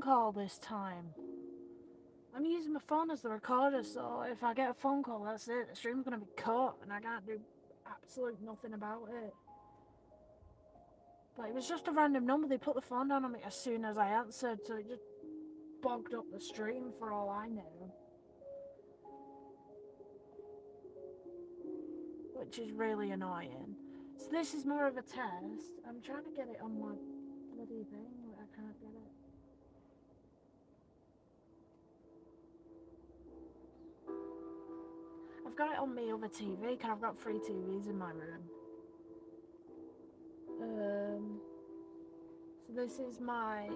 phone call this time. I'm using my phone as the recorder, so if I get a phone call, that's it. The stream's gonna be cut, and I can't do absolutely nothing about it. But it was just a random number. They put the phone down on me as soon as I answered, so it just bogged up the stream for all I know. Which is really annoying. So this is more of a test. I'm trying to get it on my bloody thing, but I can't get it. I've got it on my other TV, because I've got 3 TVs in my room. So this is my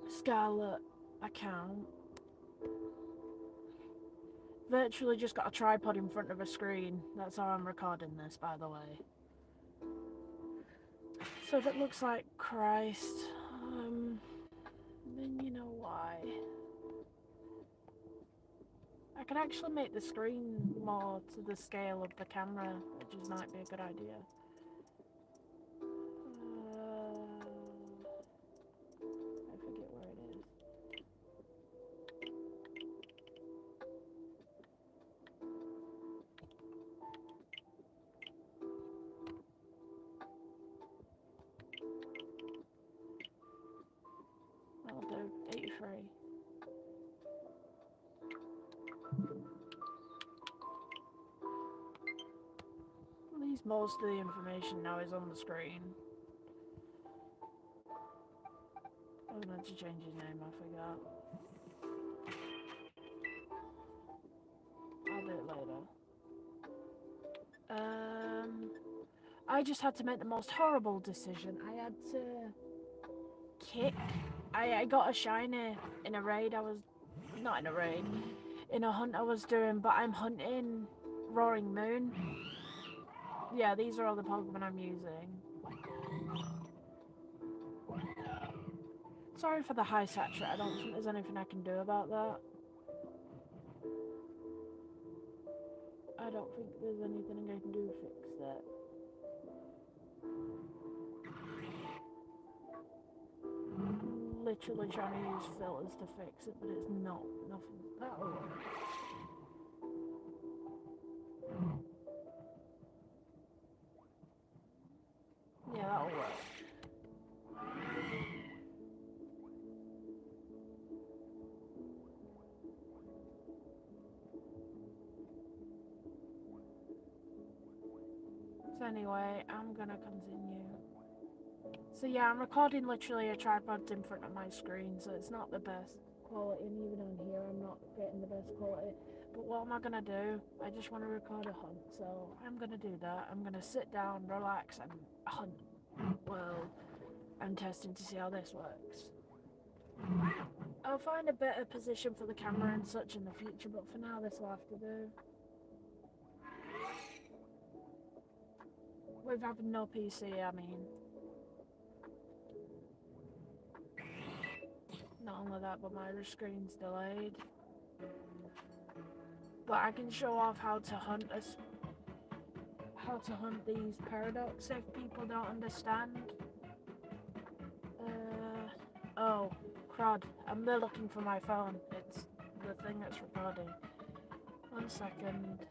Scarlet account. Virtually just got a tripod in front of a screen. That's how I'm recording this, by the way. So if it looks like Christ, then you know why. I can actually make the screen more to the scale of the camera, which might be a good idea. I forget where it is. I'll do 83. At least most of the information now is on the screen. I was meant to change his name, I forgot. I'll do it later. I just had to make the most horrible decision. I had to kick. I got a shiny in a raid. Not in a raid, in a hunt I was doing, but I'm hunting Roaring Moon. Yeah, these are all the Pokemon I'm using. Sorry for the high saturate. I don't think there's anything I can do about that. I don't think there's anything I can do to fix that. I'm literally trying to use filters to fix it, but it's not nothing. That'll work. Yeah, that'll work. So anyway, I'm gonna continue. So yeah, I'm recording literally a tripod in front of my screen, so it's not the best quality, and even on here I'm not getting the best quality. But what am I gonna do? I just want to record a hunt, so I'm gonna do that. I'm gonna sit down, relax, and hunt. Well, I'm testing to see how this works. I'll find a better position for the camera and such in the future, but for now this will have to do. With having no PC, I mean. Not only that, but my screen's delayed. But I can show off how to hunt these paradox if people don't understand. Oh, crud. I'm there looking for my phone. It's the thing that's recording. 1 second.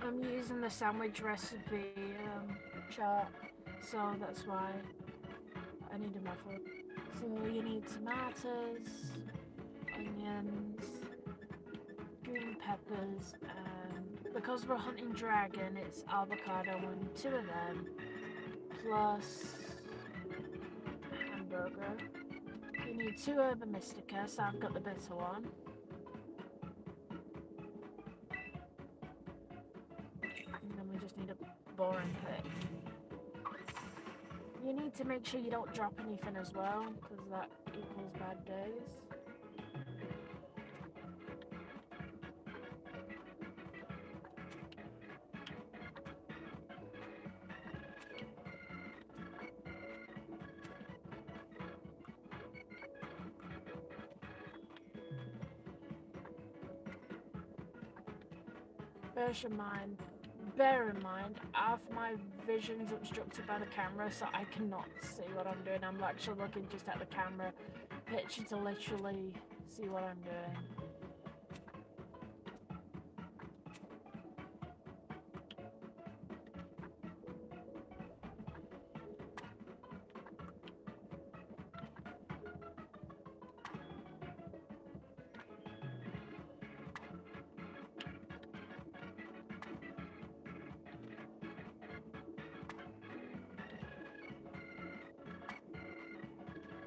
I'm using the sandwich recipe chart, so that's why I needed my food. So you need tomatoes, onions, green peppers, and because we're hunting dragon, it's avocado and 2 of them, plus hamburger. You need 2 Herba Mystica, so I've got the bitter one. And then we just need a boring pick. You need to make sure you don't drop anything as well, because that equals bad days. bear in mind, half my vision's obstructed by the camera, so I cannot see what I'm doing. I'm actually looking just at the camera picture to literally see what I'm doing.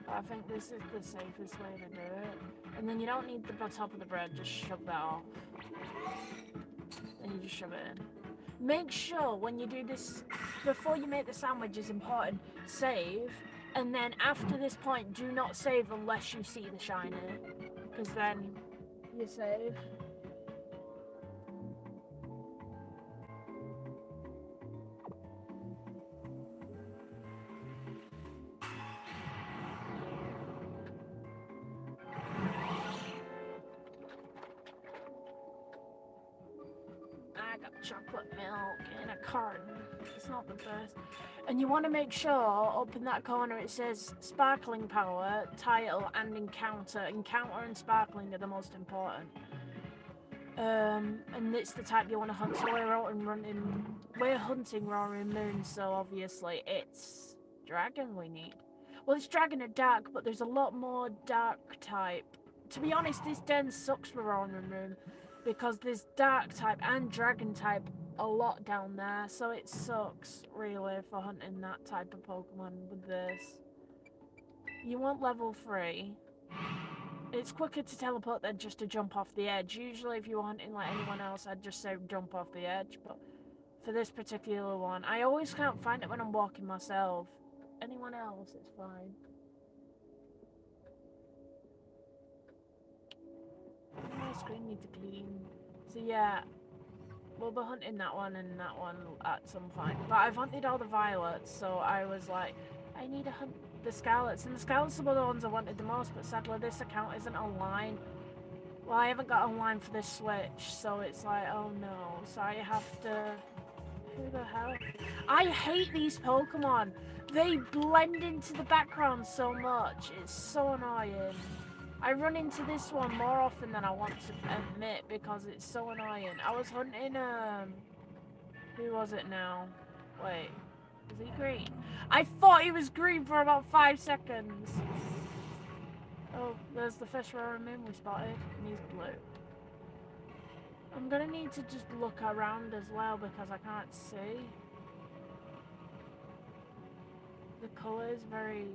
I think this is the safest way to do it. And then you don't need the top of the bread, just shove that off. And you just shove it in. Make sure when you do this, before you make the sandwich is important, save. And then after this point, do not save unless you see the shiny. Because then you save. I got chocolate milk in a carton. It's not the best. And you want to make sure up in that corner it says sparkling power, title, and encounter. Encounter and sparkling are the most important. And it's the type you want to hunt. So we're hunting Roaring Moon, so obviously it's dragon we need. Well, it's dragon or dark, but there's a lot more dark type. To be honest, this den sucks for Roaring Moon because there's dark type and dragon type a lot down there, so it sucks really for hunting that type of Pokemon with this. You want level 3. It's quicker to teleport than just to jump off the edge. Usually if you were hunting like anyone else, I'd just say jump off the edge, but for this particular one, I always can't find it when I'm walking myself. Anyone else, it's fine. My screen needs to clean. So yeah, we'll be hunting that one and that one at some point. But I've hunted all the violets, so I was like, I need to hunt the Scarlets. And the Scarlets are the ones I wanted the most, but sadly this account isn't online. Well, I haven't got online for this Switch, so it's like, oh no. So I have to... Who the hell? I hate these Pokemon. They blend into the background so much. It's so annoying. I run into this one more often than I want to admit because it's so annoying. I was hunting, who was it now? Wait, is he green? I thought he was green for about 5 seconds. Oh, there's the first Roaring Moon we spotted, and he's blue. I'm gonna need to just look around as well because I can't see. The colour is very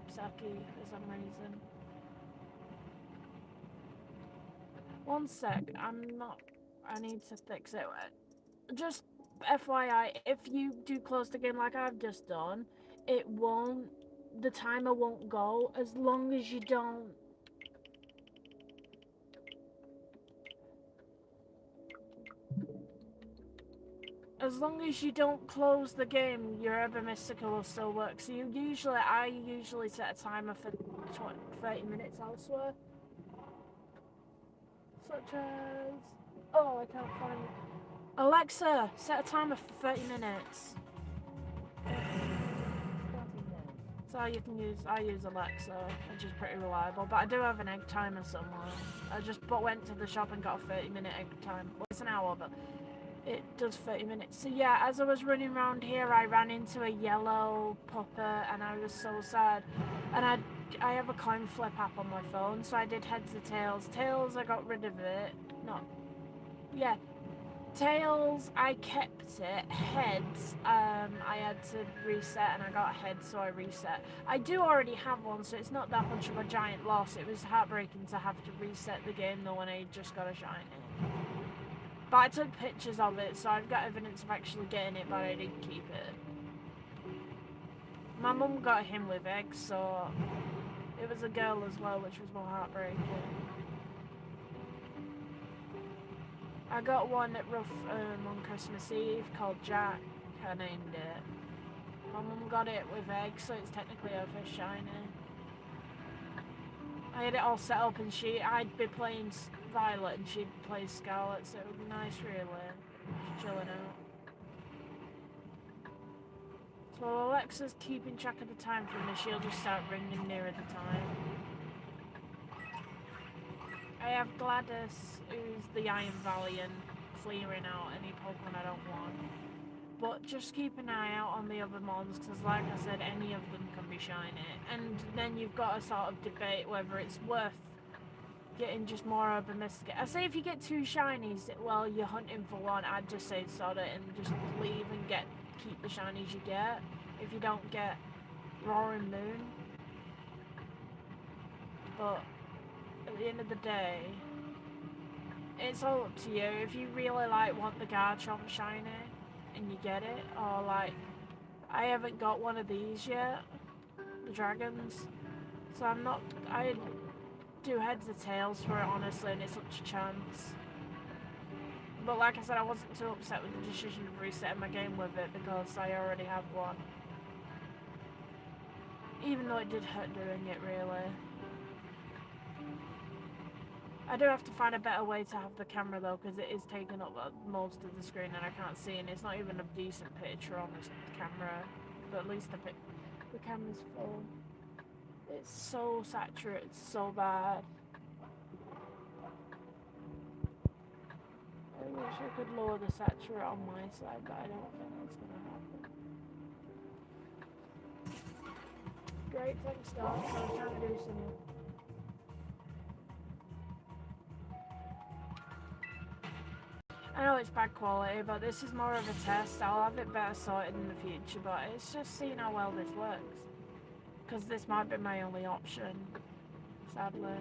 sucky for some reason. One sec, I need to fix it. Just FYI, if you do close the game like I've just done, the timer won't go as long as you don't... As long as you don't close the game, your Urban Mystica will still work. So I usually set a timer for 30 minutes elsewhere. Such as... Oh, I can't find it. Alexa, set a timer for 30 minutes. So I use Alexa, which is pretty reliable, but I do have an egg timer somewhere. I just went to the shop and got a 30-minute egg time. Well, it's an hour, but it does 30 minutes. So yeah, as I was running around here, I ran into a yellow pupper, and I was so sad. And I have a coin flip app on my phone, so I did heads or tails. Tails, I got rid of it. No. Yeah. Tails, I kept it. Heads, I had to reset, and I got heads, so I reset. I do already have one, so it's not that much of a giant loss. It was heartbreaking to have to reset the game, though, when I just got a shiny. But I took pictures of it, so I've got evidence of actually getting it, but I didn't keep it. My mum got him with eggs, so it was a girl as well, which was more heartbreaking. I got one at Rough on Christmas Eve called Jack, I named it. My mum got it with eggs, so it's technically her first shiny. I had it all set up and I'd be playing Violet and she'd play Scarlet, so it would be nice really. chilling out. So while Alexa's keeping track of the time for me, she'll just start ringing nearer the time. I have Gladys, who's the Iron Valiant, clearing out any Pokemon I don't want. But just keep an eye out on the other mons, because like I said, any of them can be shiny. And then you've got to sort of debate whether it's worth getting just more urban mystic. I say if you get 2 shinies, well, you're hunting for one, I'd just say sod it and just leave and keep the shinies you get. If you don't get Roaring Moon. But at the end of the day, it's all up to you. If you really want the Garchomp shiny and you get it, or I haven't got one of these yet, the dragons, so I do heads or tails for it honestly, and it's up to chance. But like I said, I wasn't too upset with the decision of resetting my game with it because I already have one. Even though it did hurt doing it, really. I do have to find a better way to have the camera though, because it is taking up most of the screen and I can't see, and it's not even a decent picture on this camera. But at least the camera's full. It's so saturated, it's so bad. I wish I could lower the saturate on my side, but I don't think that's gonna happen. Great, thanks, Doc. I was trying to do some. I know it's bad quality, but this is more of a test. I'll have it better sorted in the future, but it's just seeing how well this works. Because this might be my only option, sadly.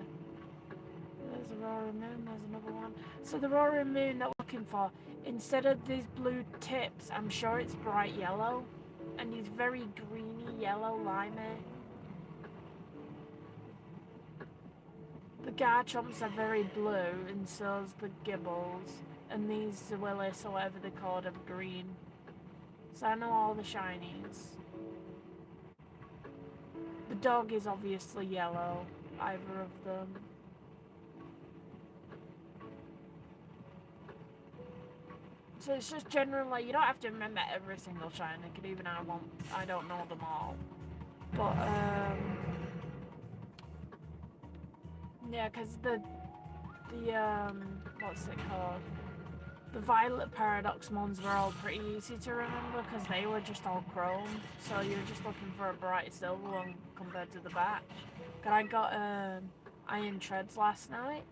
There's a Roaring Moon, there's another one. So the Roaring Moon that we're looking for, instead of these blue tips, I'm sure it's bright yellow. And he's very greeny yellow, limey. The Garchomps are very blue, and so's the Gibbles. And these Willis, or whatever they're called, are green. So I know all the shinies. The dog is obviously yellow, either of them. So it's just generally, you don't have to remember every single shiny, because even I don't know them all. But, yeah, because what's it called? The Violet Paradox mons were all pretty easy to remember, because they were just all chrome, so you're just looking for a bright silver one compared to the batch. But I got Iron Treads last night,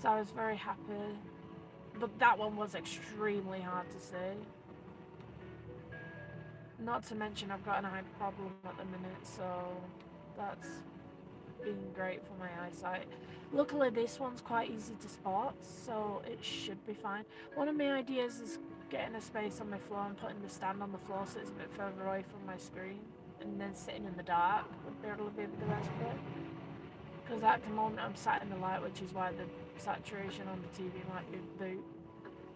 so I was very happy. But that one was extremely hard to see. Not to mention I've got an eye problem at the minute, so that's been great for my eyesight. Luckily this one's quite easy to spot, so it should be fine. One of my ideas is getting a space on my floor and putting the stand on the floor so it's a bit further away from my screen, and then sitting in the dark would be able to be the best bit. Because at the moment I'm sat in the light, which is why the saturation on the TV might be boot.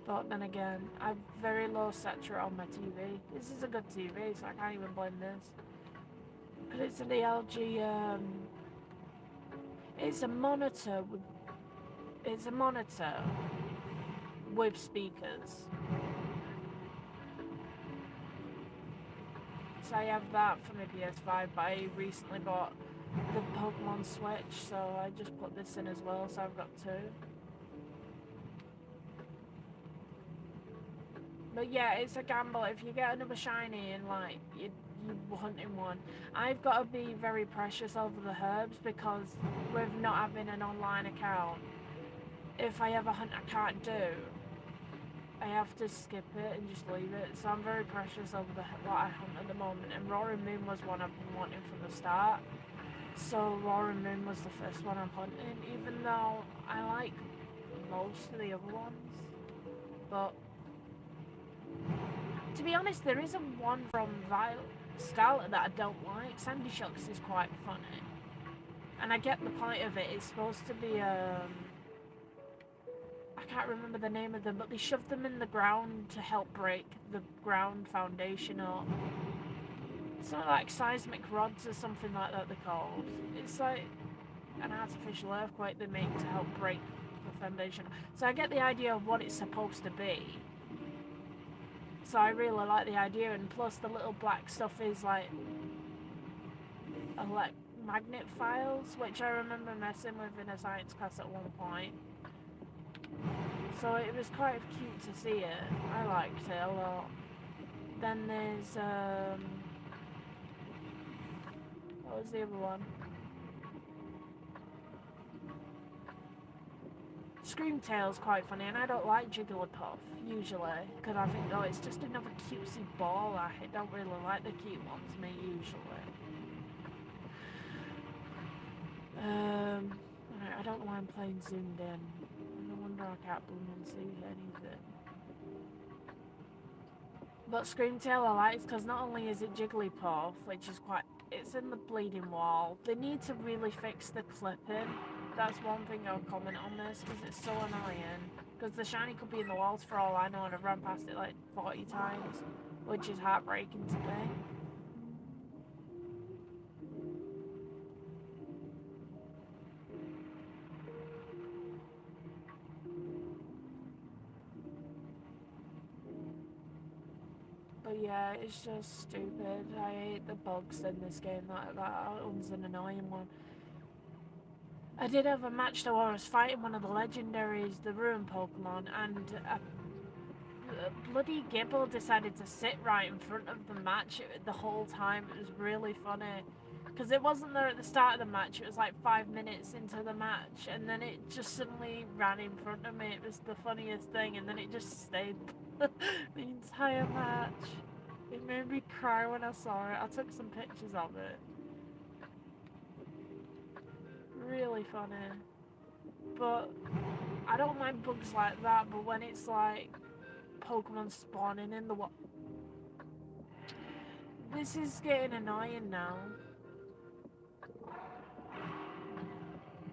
But then again, I have very low saturate on my TV. This is a good TV, so I can't even blame this. But it's an LG, it's a monitor with speakers. So I have that for my PS5, but I recently bought the Pokémon Switch, so I just put this in as well, so I've got 2. But yeah, it's a gamble. If you get another shiny and you're hunting one, I've got to be very precious over the herbs, because with not having an online account, if I have a hunt I can't do, I have to skip it and just leave it. So I'm very precious over what I hunt at the moment, and Roaring Moon was one I've been wanting from the start. So Roaring Moon was the first one I'm hunting, even though I like most of the other ones. But to be honest, there isn't one from Scarlet that I don't like. Sandy Shocks is quite funny, and I get the point of it. It's supposed to be I can't remember the name of them, but they shove them in the ground to help break the ground foundation up. Something like seismic rods or something like that they're called. It's like an artificial earthquake they make to help break the foundation. So I get the idea of what it's supposed to be, So I really like the idea, and plus the little black stuff is like magnet files, which I remember messing with in a science class at one point. So it was quite cute to see it. I liked it a lot. Then there's what was the other one? Screamtail's quite funny, and I don't like Jigglypuff usually because I think, oh, it's just another cutesy ball. I don't really like the cute ones, me usually. I don't know why I'm playing zoomed in. No wonder I can't blooming see anything. But Screamtail I like because not only is it Jigglypuff, which is it's in the bleeding wall. They need to really fix the clipping. That's one thing I'll comment on this because it's so annoying. Because the shiny could be in the walls for all I know, and I've run past it like 40 times, which is heartbreaking to me. But yeah, it's just stupid. I hate the bugs in this game. That one's an annoying one. I did have a match though where I was fighting one of the legendaries, the Ruin Pokemon, and a bloody Gibble decided to sit right in front of the match the whole time. It was really funny. Because it wasn't there at the start of the match, it was like 5 minutes into the match, and then it just suddenly ran in front of me. It was the funniest thing, and then it just stayed the entire match. It made me cry when I saw it. I took some pictures of it. Really funny. But I don't mind bugs like that, but when it's like Pokemon spawning in the this is getting annoying now.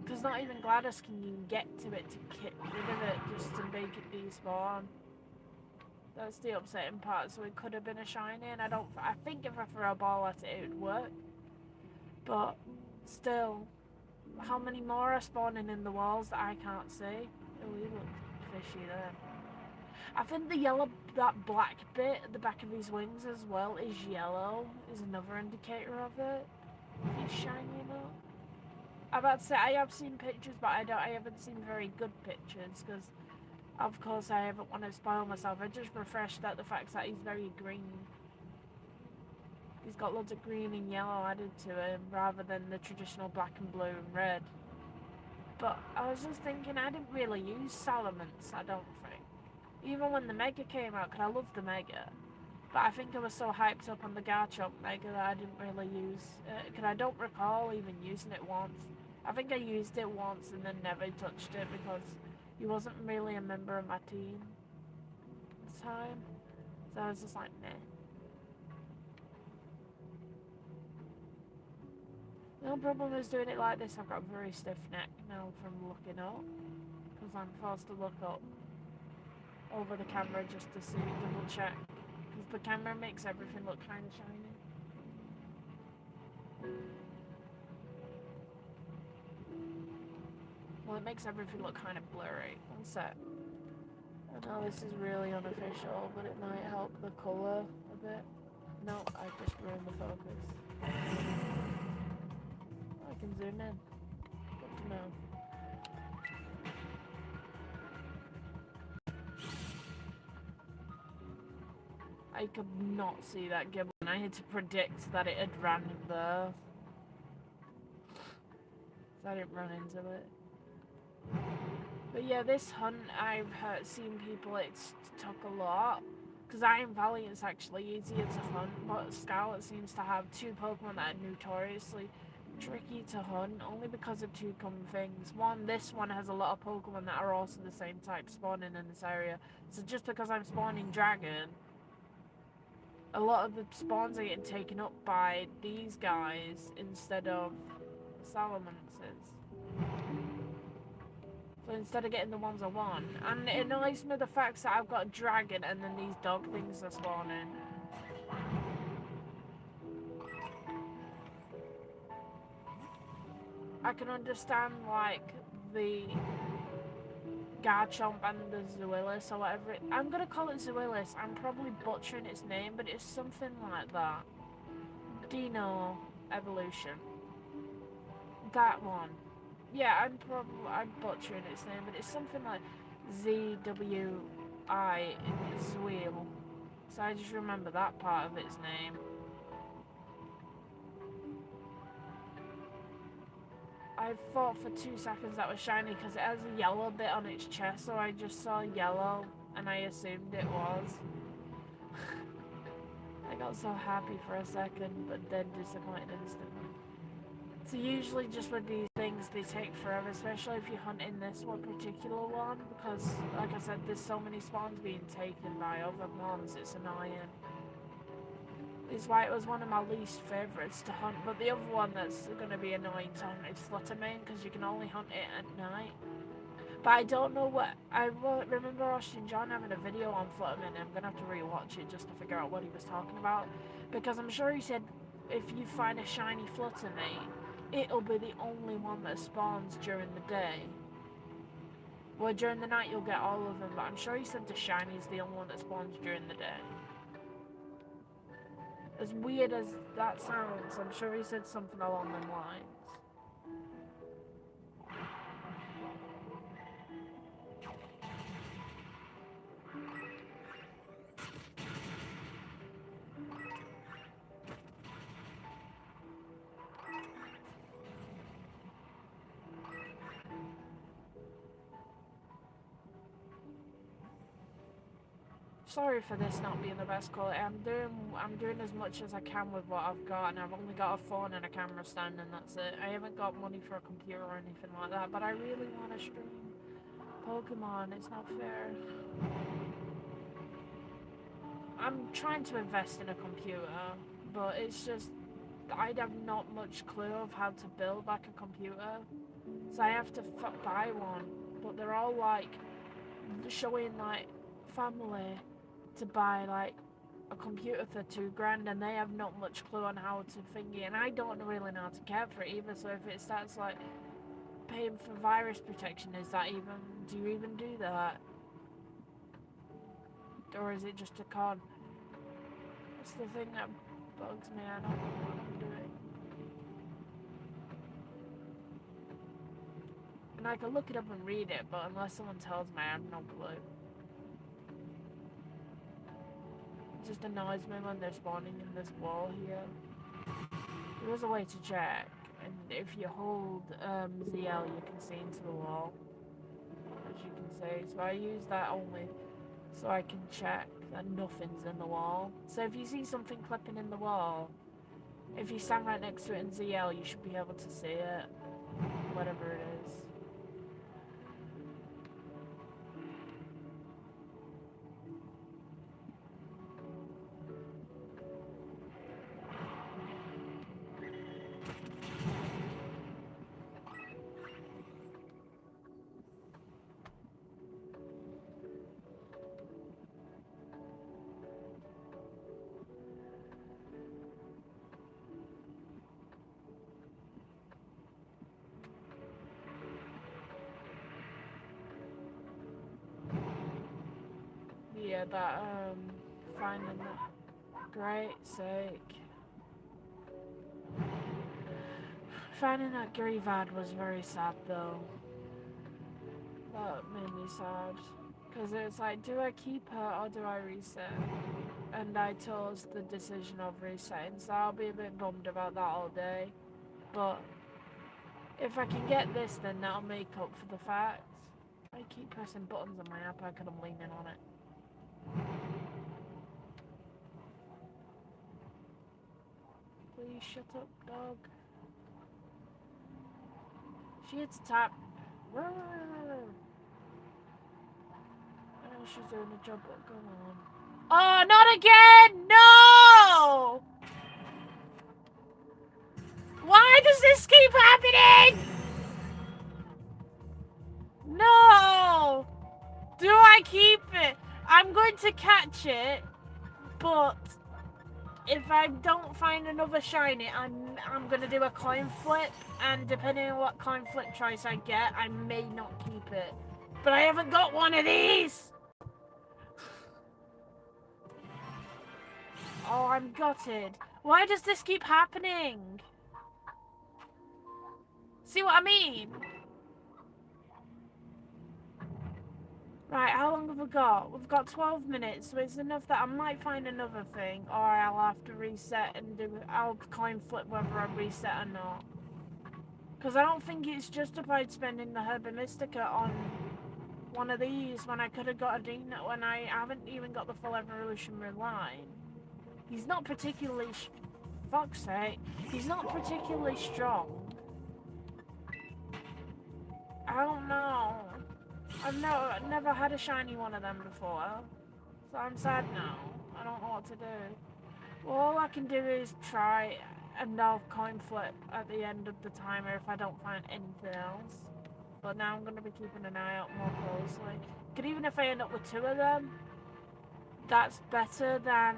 Because not even GLaDOS can even get to it to get rid of it just to make it despawn. That's the upsetting part. So it could have been a shiny, and I think if I throw a ball at it, it would work. But still, how many more are spawning in the walls that I can't see? Oh, he looks fishy there. I think the yellow, that black bit at the back of his wings as well is yellow, is another indicator of it. If he's shiny enough. I'm about to say, I have seen pictures, but I haven't seen very good pictures, because of course I haven't want to spoil myself. I just refreshed at the fact that he's very green. He's got loads of green and yellow added to him, rather than the traditional black and blue and red. But I was just thinking, I didn't really use Salamence, I don't think. Even when the Mega came out, because I loved the Mega. But I think I was so hyped up on the Garchomp Mega that I didn't really use it, because I don't recall even using it once. I think I used it once and then never touched it because he wasn't really a member of my team at the time. So I was just like, meh. The only problem is doing it like this, I've got a very stiff neck now from looking up. Because I'm forced to look up over the camera just to see, double check. Because the camera makes everything look kind of shiny. Well, it makes everything look kind of blurry. One sec. I know this is really unofficial, but it might help the colour a bit. No, I just ruined the focus. I can zoom in. Good to know. I could not see that gibbon. I had to predict that it had ran there. So I didn't run into it. But yeah, this hunt, I've seen people, it's took a lot. Because Iron Valiant's actually easier to hunt, but Scarlet seems to have two Pokemon that are notoriously tricky to hunt, only because of two common things. One, this one has a lot of Pokemon that are also the same type spawning in this area. So just because I'm spawning Dragon, a lot of the spawns are getting taken up by these guys instead of Salamences. So instead of getting the ones I want. And it annoys me the fact that I've got a Dragon and then these dog things are spawning. I can understand, like, the Garchomp and the Zuilis or whatever. I'm gonna call it Zuilis. I'm probably butchering its name, but it's something like that. Dino Evolution. That one. Yeah, I'm butchering its name, but it's something like ZWI Zweel. So I just remember that part of its name. I thought for 2 seconds that was shiny because it has a yellow bit on its chest, so I just saw yellow and I assumed it was. I got so happy for a second, but then disappointed instantly. So usually just with these things, they take forever, especially if you're hunting this one particular one, because like I said, there's so many spawns being taken by other ones, it's annoying. It's why it was one of my least favourites to hunt, but the other one that's going to be annoying to hunt is Fluttermane, because you can only hunt it at night. But I don't know what... I remember Austin John having a video on Fluttermane, and I'm going to have to rewatch it just to figure out what he was talking about. Because I'm sure he said if you find a shiny Fluttermane, it'll be the only one that spawns during the day. Well, during the night you'll get all of them, but I'm sure he said the shiny is the only one that spawns during the day. As weird as that sounds, I'm sure he said something along them lines. Sorry for this not being the best quality. I'm doing as much as I can with what I've got, and I've only got a phone and a camera stand, and that's it. I haven't got money for a computer or anything like that, but I really want to stream Pokemon. It's not fair. I'm trying to invest in a computer, but it's just I'd have not much clue of how to build like a computer, so I have to buy one. But they're all like showing like family to buy like a computer for $2,000, and they have not much clue on how to thingy, and I don't really know how to care for it either. So if it starts like paying for virus protection, do you even do that? Or is it just a con? It's the thing that bugs me. I don't know what I'm doing. And I can look it up and read it, but unless someone tells me, I have no clue. It just annoys me when they're spawning in this wall here. There is a way to check, and if you hold ZL, you can see into the wall, as you can see. So I use that only so I can check that nothing's in the wall. So if you see something clipping in the wall, if you stand right next to it in ZL, you should be able to see it, whatever it is. Yeah, that, finding that, great sake. Finding that Greavad was very sad though. That made me sad. Because it's like, do I keep her or do I reset? And I chose the decision of resetting, so I'll be a bit bummed about that all day. But if I can get this, then that'll make up for the fact. I keep pressing buttons on my iPad because I'm leaning on it. Please shut up, dog. She hits tap. I know she's doing a job, but go on. Oh, not again! No! Why does this keep happening? No! Do I keep it? I'm going to catch it, but if I don't find another shiny, I'm gonna do a coin flip, and depending on what coin flip choice I get, I may not keep it. But I haven't got one of these! Oh, I'm gutted. Why does this keep happening? See what I mean? Right, how long have we got? We've got 12 minutes, so it's enough that I might find another thing, or I'll have to reset and I'll coin flip whether I reset or not. Because I don't think it's justified spending the Herba Mystica on one of these when I could have got a Dino when I haven't even got the full evolutionary line. He's not particularly, fuck's sake, he's not particularly strong. I don't know. I've never had a shiny one of them before, so I'm sad now. I don't know what to do. Well, all I can do is try, and I'll coin flip at the end of the timer if I don't find anything else. But now I'm going to be keeping an eye out more closely. Because even if I end up with 2 of them, that's better than...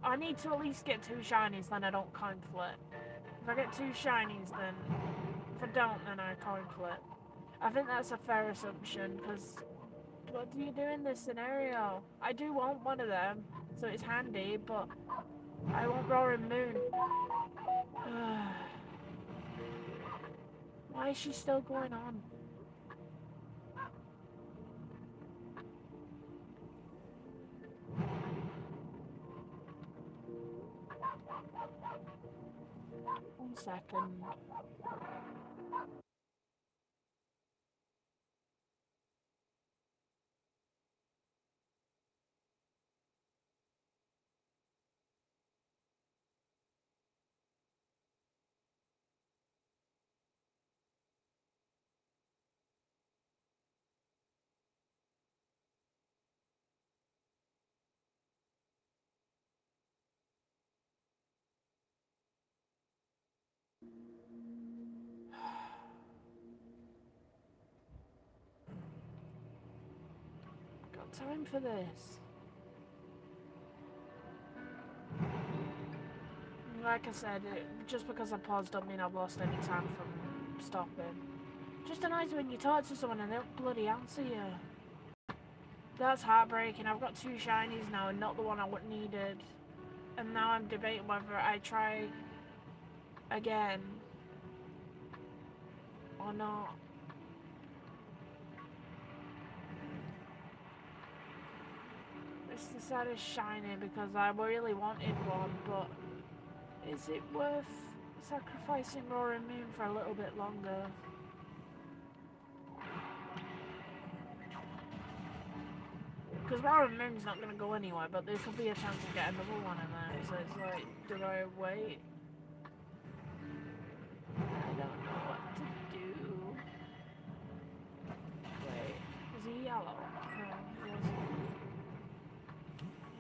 I need to at least get 2 shinies, then I don't coin flip. If I get 2 shinies, then... If I don't, then I coin flip. I think that's a fair assumption, because... What do you do in this scenario? I do want one of them, so it's handy, but... I want Roaring Moon. Why is she still going on? One second. Got time for this. Like I said, just because I paused doesn't mean I've lost any time from stopping. Just annoys when you talk to someone and they don't bloody answer you. That's heartbreaking. I've got 2 shinies now and not the one I needed. And now I'm debating whether I try again or not. It's the saddest shiny because I really wanted one, but is it worth sacrificing Roaring Moon for a little bit longer? Because Roaring Moon's not going to go anywhere, but there could be a chance to get another one in there, so it's like, do I wait? I don't know what to do. Wait, is he yellow? No, he wasn't.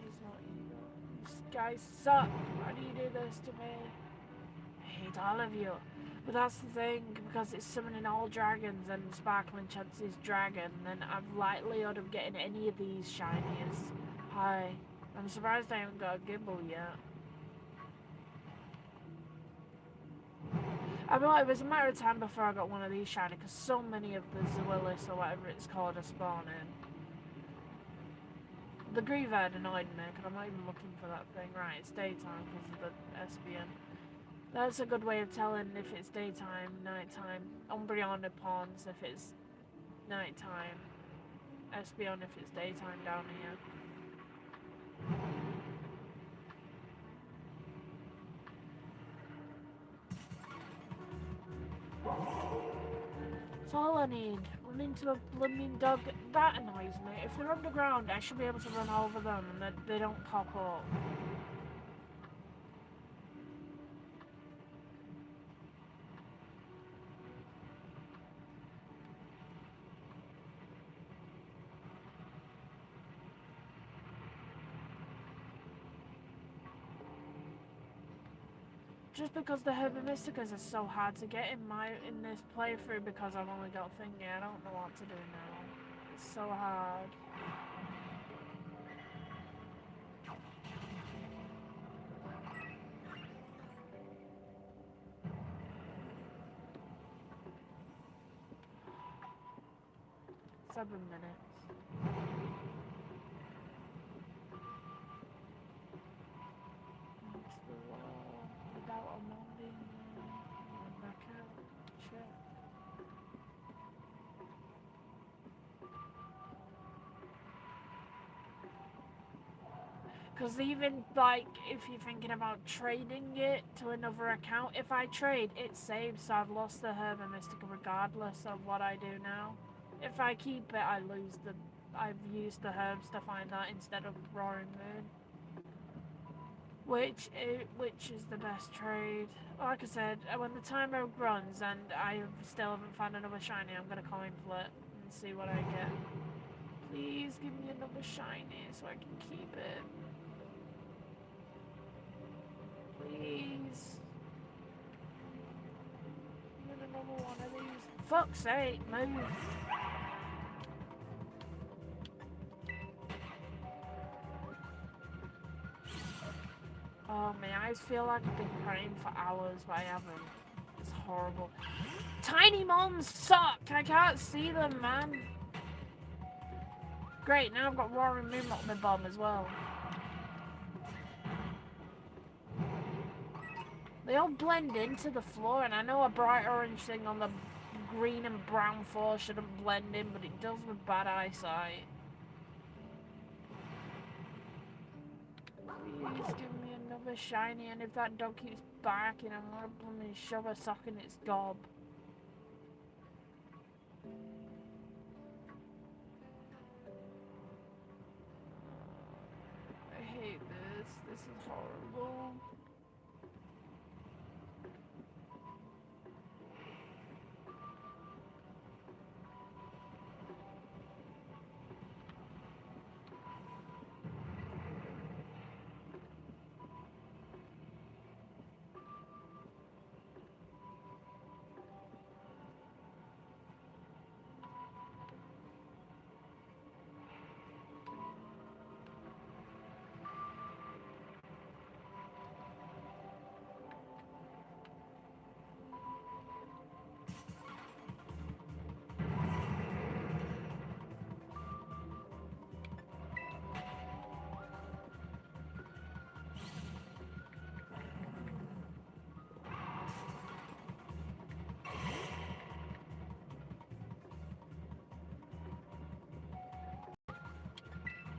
He's not either. These guys suck! Why do you do this to me? I hate all of you. But that's the thing, because it's summoning all dragons and Sparkling Chance's dragon, then I've likelihood of getting any of these shinies high. I'm surprised I haven't got a Gible yet. I mean, it was a matter of time before I got one of these shiny, because so many of the Zoilis, or whatever it's called, are spawning. The Grieved annoyed me, because I'm not even looking for that thing. Right, it's daytime because of the SBN. That's a good way of telling if it's daytime, nighttime. Umbreon pawns if it's nighttime. Espeon if it's daytime down here. That's all I need. Run into a blooming dog. That annoys me. If they're underground, I should be able to run over them and they don't pop up. Just because the Herba Mysticas are so hard to get in this playthrough because I've only got Thingy, I don't know what to do now. It's so hard. 7 minutes. Into the wall without a molding. And back out. Check. Because even, like, if you're thinking about trading it to another account, if I trade, it saves, so I've lost the Herb and Mystica regardless of what I do now. If I keep it, I lose the... I've used the herbs to find that instead of Roaring Moon. Which is the best trade. Like I said, when the timer runs and I still haven't found another shiny, I'm going to coin flip and see what I get. Please give me another shiny so I can keep it. Please. Give me another one of these. Fuck's sake, move. Oh, my eyes feel like I've been crying for hours, but I haven't. It's horrible. Tiny mons suck! I can't see them, man. Great, now I've got Roaring Moon up my bum as well. They all blend into the floor, and I know a bright orange thing on the green and brown floor shouldn't blend in, but it does with bad eyesight. Please give me another shiny, and if that dog keeps barking, I'm gonna blooming shove a sock in its gob. I hate this. This is horrible.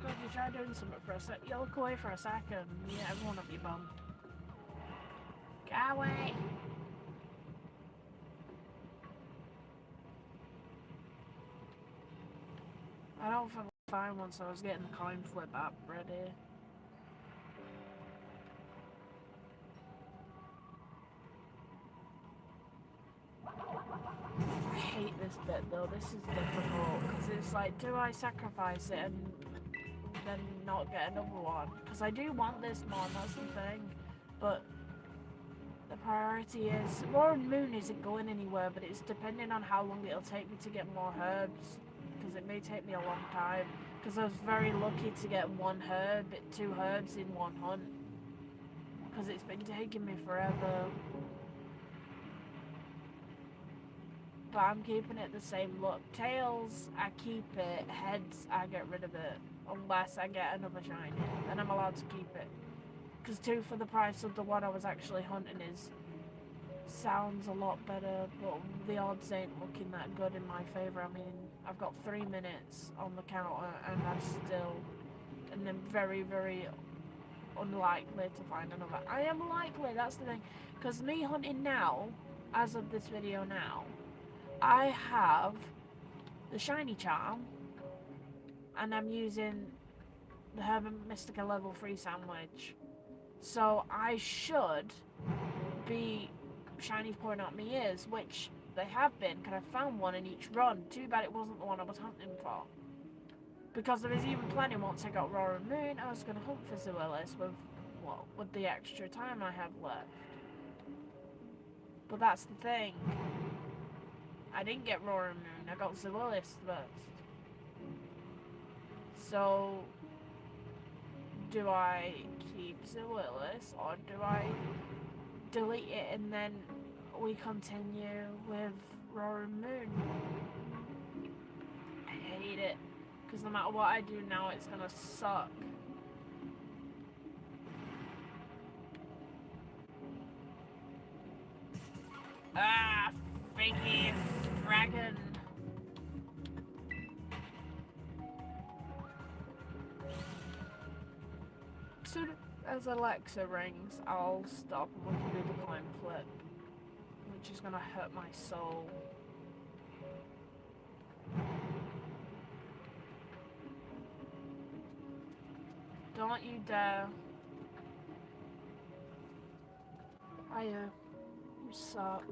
God, you try doing something for a sec. You look away for a second. Yeah, everyone will be bummed. Go away! I don't think I'll find one, so I was getting the coin flip app ready. I hate this bit though, this is difficult, because it's like, do I sacrifice it and then not get another one? Because I do want this mod, that's the thing, but the priority is, Roaring Moon isn't going anywhere, but it's depending on how long it'll take me to get more herbs, because it may take me a long time, because I was very lucky to get 2 herbs in one hunt, because it's been taking me forever. But I'm keeping it the same look. Tails, I keep it. Heads, I get rid of it. Unless I get another shiny. Then I'm allowed to keep it. Because 2 for the price of the one I was actually hunting sounds a lot better. But the odds ain't looking that good in my favour. I mean, I've got 3 minutes on the counter and and I'm very, very unlikely to find another. I am likely, that's the thing. Because me hunting now, as of this video now, I have the shiny charm, and I'm using the Herb and Mystica level 3 sandwich. So I should be shinies pouring out my ears, which they have been, because I found one in each run. Too bad it wasn't the one I was hunting for. Because there was even plenty once I got Roaring Moon, I was going to hunt for Zoelis with the extra time I have left. But that's the thing. I didn't get Roaring Moon, I got Zoelis first. So, do I keep Zoelis, or do I delete it and then we continue with Roaring Moon? I hate hate it. Because no matter what I do now, it's gonna suck. Ah, fakey dragon. As soon as Alexa rings, I'll stop and we can do the climb flip. Which is gonna hurt my soul. Don't you dare. Hiya. You suck.